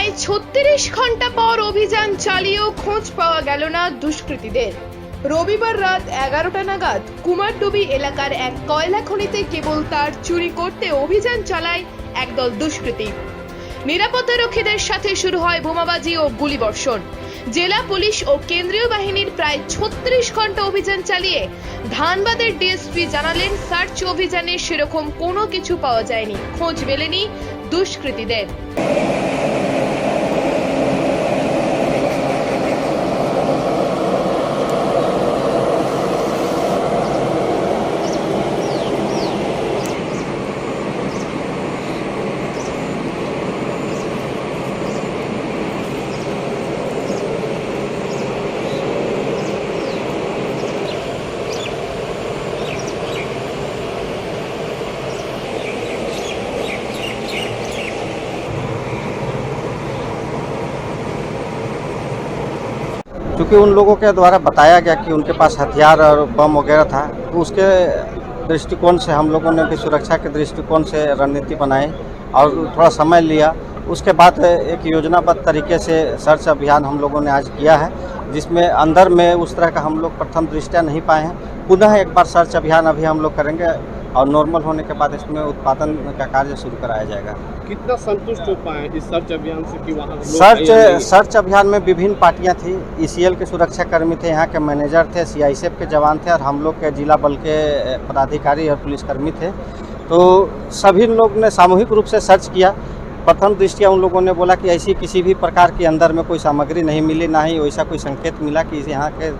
প্রায় ৩৬ ঘন্টা পর অভিযান চালিয়েও খোঁজ পাওয়া গেল না দুষ্কৃতীদের। রবিবার রাত ১১টা নাগাদ কুমারডুবি এলাকার এক কয়লা খনিতে কেবল তার চুরি করতে অভিযান চালায় একদল দুষ্কৃতী। নিরাপত্তারক্ষীদের সাথে শুরু হয় বোমাবাজি ও গুলিবর্ষণ। জেলা পুলিশ ও কেন্দ্রীয় বাহিনীর প্রায় ৩৬ ঘন্টা অভিযান চালিয়ে ধানবাদের ডিএসপি জানালেন, সার্চ অভিযানে সেরকম কোনো কিছু পাওয়া যায়নি, খোঁজ মেলেনি দুষ্কৃতীদের। क्योंकि उन लोगों के द्वारा बताया गया कि उनके पास हथियार और बम वगैरह था, तो उसके दृष्टिकोण से हम लोगों ने भी सुरक्षा के दृष्टिकोण से रणनीति बनाई और थोड़ा समय लिया। उसके बाद एक योजनाबद्ध तरीके से सर्च अभियान हम लोगों ने आज किया है, जिसमें अंदर में उस तरह का हम लोग प्रथम दृष्टया नहीं पाए हैं। पुनः एक बार सर्च अभियान अभी हम लोग करेंगे और नॉर्मल होने के बाद इसमें उत्पादन का कार्य शुरू कराया जाएगा। कितना संतुष्ट हो पाए इस सर्च अभियान से कि वहाँ सर्च अभियान में विभिन्न पार्टियां थी। ईसीएल के सुरक्षा कर्मी थे, यहाँ के मैनेजर थे, सीआईएसएफ के जवान थे और हम लोग के जिला बल के पदाधिकारी और पुलिसकर्मी थे। तो सभी लोग ने सामूहिक रूप से सर्च किया। प्रथम दृष्टया उन लोगों ने बोला कि ऐसी किसी भी प्रकार के अंदर में कोई सामग्री नहीं मिली, ना ही वैसा कोई संकेत मिला कि यहाँ के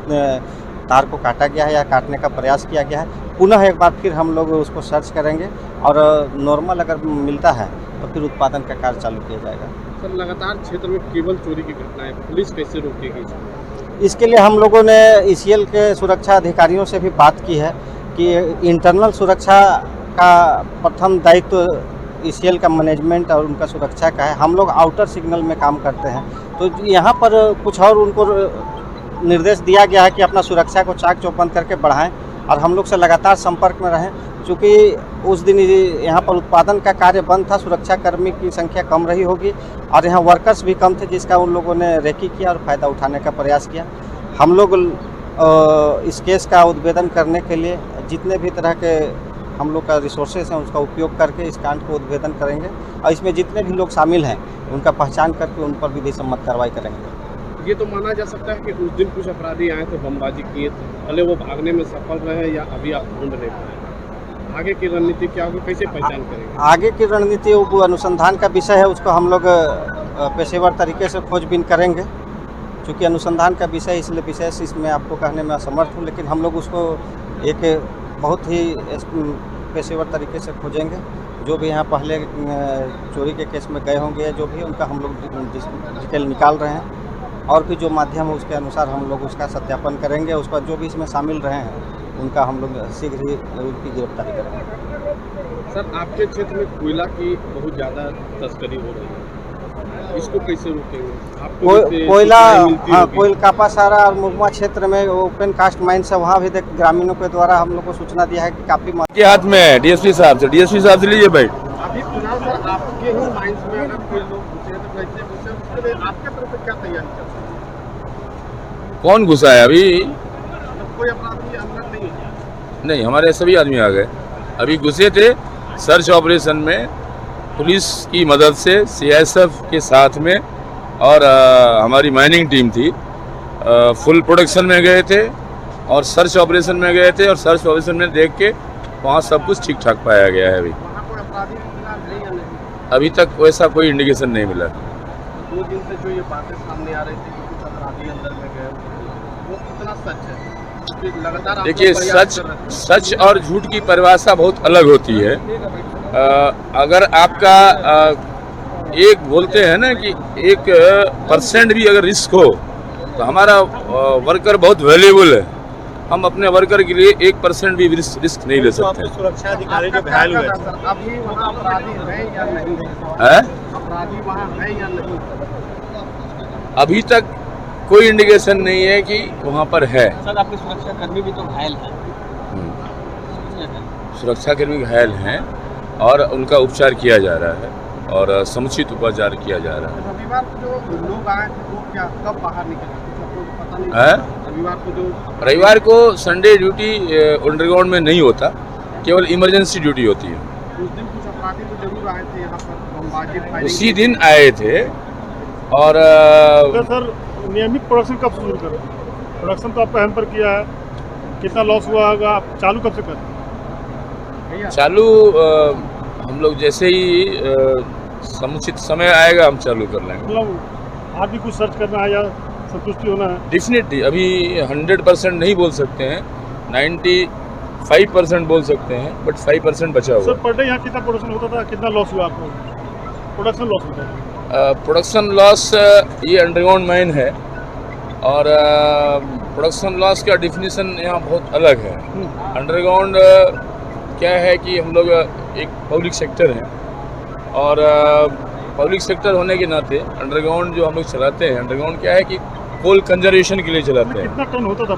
तार को काटा गया है या काटने का प्रयास किया गया है। पुनः एक बार फिर हम लोग उसको सर्च करेंगे और नॉर्मल अगर मिलता है तो फिर उत्पादन का कार्य चालू किया जाएगा। सर, लगातार क्षेत्र में केबल चोरी की घटनाएं, पुलिस कैसे रोकेगी? इसके लिए हम लोगों ने ईसीएल के सुरक्षा अधिकारियों से भी बात की है कि इंटरनल सुरक्षा का प्रथम दायित्व ईसीएल का मैनेजमेंट और उनका सुरक्षा का है। हम लोग आउटर सिग्नल में काम करते हैं, तो यहाँ पर कुछ और उनको निर्देश दिया गया है कि अपना सुरक्षा को चाक चौबंद करके बढ़ाएं और हम लोग से लगातार संपर्क में रहें। चूँकि उस दिन यहाँ पर उत्पादन का कार्य बंद था, सुरक्षा कर्मी की संख्या कम रही होगी और यहाँ वर्कर्स भी कम थे, जिसका उन लोगों ने रेकी किया और फ़ायदा उठाने का प्रयास किया। हम लोग इस केस का उद्भेदन करने के लिए जितने भी तरह के हम लोग का रिसोर्सेज हैं उसका उपयोग करके इस कांड को उद्भेदन करेंगे और इसमें जितने भी लोग शामिल हैं उनका पहचान करके उन पर विधि सम्मत कार्रवाई करेंगे। ये तो माना जा सकता है कि उस दिन कुछ अपराधी आए थे, बमबाजी किए थे, भले वो भागने में सफल रहे या अभी आप ढूंढ रहे हैं, आगे की रणनीति क्या होगी, कैसे पहचान करेंगे? आगे की रणनीति वो अनुसंधान का विषय है, उसको हम लोग पेशेवर तरीके से खोजबीन करेंगे। चूँकि अनुसंधान का विषय इसलिए विशेष इसमें आपको कहने में असमर्थ हूँ, लेकिन हम लोग उसको एक बहुत ही पेशेवर तरीके से खोजेंगे। जो भी यहाँ पहले चोरी के केस में गए होंगे, जो भी उनका हम लोग डिटेल निकाल रहे हैं और भी जो माध्यम है उसके अनुसार हम लोग उसका सत्यापन करेंगे। उस पर जो भी इसमें शामिल रहे हैं उनका हम लोग शीघ्र ही उनकी गिरफ्तारी करेंगे। सर, आपके क्षेत्र में कोयला की बहुत ज़्यादा तस्करी हो रही है, इसको कैसे रोकेंगे? कोयला, हाँ, कोयल कापासारा और मुगमा क्षेत्र में ओपन कास्ट माइंस है, वहाँ भी ग्रामीणों के द्वारा हम लोग को सूचना दिया है कि काफ़ी के हाथ में है डीएसपी साहब से लीजिए भाई। अभी फिलहाल सर आपके ही माइंस में अगर कोई लोग घुसे तो कैसे घुसे, उसके लिए आपके तरफ से क्या तैयारी चल रही है? कौन घुसा है अभी? कोई अपराधी अंदर नहीं है? नहीं, हमारे सभी आदमी आ गए, अभी घुसे थे। सर्च ऑपरेशन में पुलिस की मदद से सीआईएसएफ के साथ में और हमारी माइनिंग टीम थी, फुल प्रोडक्शन में गए थे और सर्च ऑपरेशन में गए थे और सर्च ऑपरेशन में देख के वहाँ सब कुछ ठीक ठाक पाया गया है। अभी वहाँ कोई अपराधी मिला है या नहीं? अभी तक वैसा कोई इंडिकेशन नहीं मिला। 2 दिन से जो ये बातें सामने आ रही थी कि कुछ अपराधी अंदर में गए, वो कितना सच है? लगातार देखिए, सच और झूठ की परिभाषा बहुत अलग होती है। अगर आपका एक बोलते हैं ना कि 1% भी अगर रिस्क हो तो हमारा वर्कर बहुत वैल्यूबल है। हम अपने वर्कर के लिए 1% भी रिस्क नहीं ले सकते। सुरक्षा अधिकारी जो घायल हुए, अभी वहाँ अपराधी है या नहीं है? अपराधी वहाँ है या नहीं? अभी तक कोई इंडिकेशन नहीं है कि वहाँ पर है। सर, आपके सुरक्षा कर्मी भी तो घायल हैं। सुरक्षा कर्मी घायल हैं और उनका उपचार किया जा रहा है। और समुचित उपचार किया जा रहा है। रविवार को जो लोग आए थे वो क्या कब बाहर निकले कुछ आपको पता नहीं है? रविवार को जो रविवार को संडे ड्यूटी अंडरग्राउंड में नहीं होता, केवल इमरजेंसी ड्यूटी होती है। उस दिन कुछ अपराधी तो जरूर आए थे यहाँ पर बमबाजी फायरिंग उसी दिन आए थे और सर नियमित प्रोडक्शन कब शुरू करें? प्रोडक्शन तो आपका हैम्पर किया है, कितना लॉस हुआ होगा, आप चालू कब से करें? भैया चालू हम लोग जैसे ही समुचित समय आएगा हम चालू कर लेंगे। मतलब आप भी कुछ सर्च करना है या संतुष्टि होना है? डेफिनेटली अभी 100% नहीं बोल सकते हैं, 95% बोल सकते हैं, बट 5% बचा हुआ सर है। पर डे यहाँ कितना प्रोडक्शन होता था, कितना लॉस हुआ आपको? प्रोडक्शन लॉस होता है? प्रोडक्शन लॉस ये अंडरग्राउंड माइन है और प्रोडक्शन लॉस का डिफिनीशन यहाँ बहुत अलग है। अंडरग्राउंड क्या है कि हम लोग एक पब्लिक सेक्टर है और पब्लिक सेक्टर होने के नाते अंडरग्राउंड जो हम लोग चलाते हैं, अंडरग्राउंड क्या है कि कोल कंजर्वेशन के लिए चलाते हैं। कितना टन होता था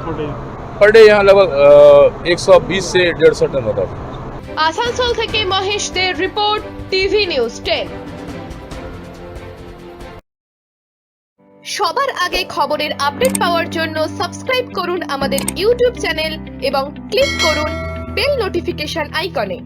पर डे यहाँ लगभग 120 से 150 टन होता था। আসানসোল থেকে মহেশ দের রিপোর্ট, টিভি নিউজ 10। সবার আগে খবরের আপডেট পাওয়ার জন্য সাবস্ক্রাইব করুন আমাদের ইউটিউব চ্যানেল এবং ক্লিক করুন বেল নোটিফিকেশন আইকনে।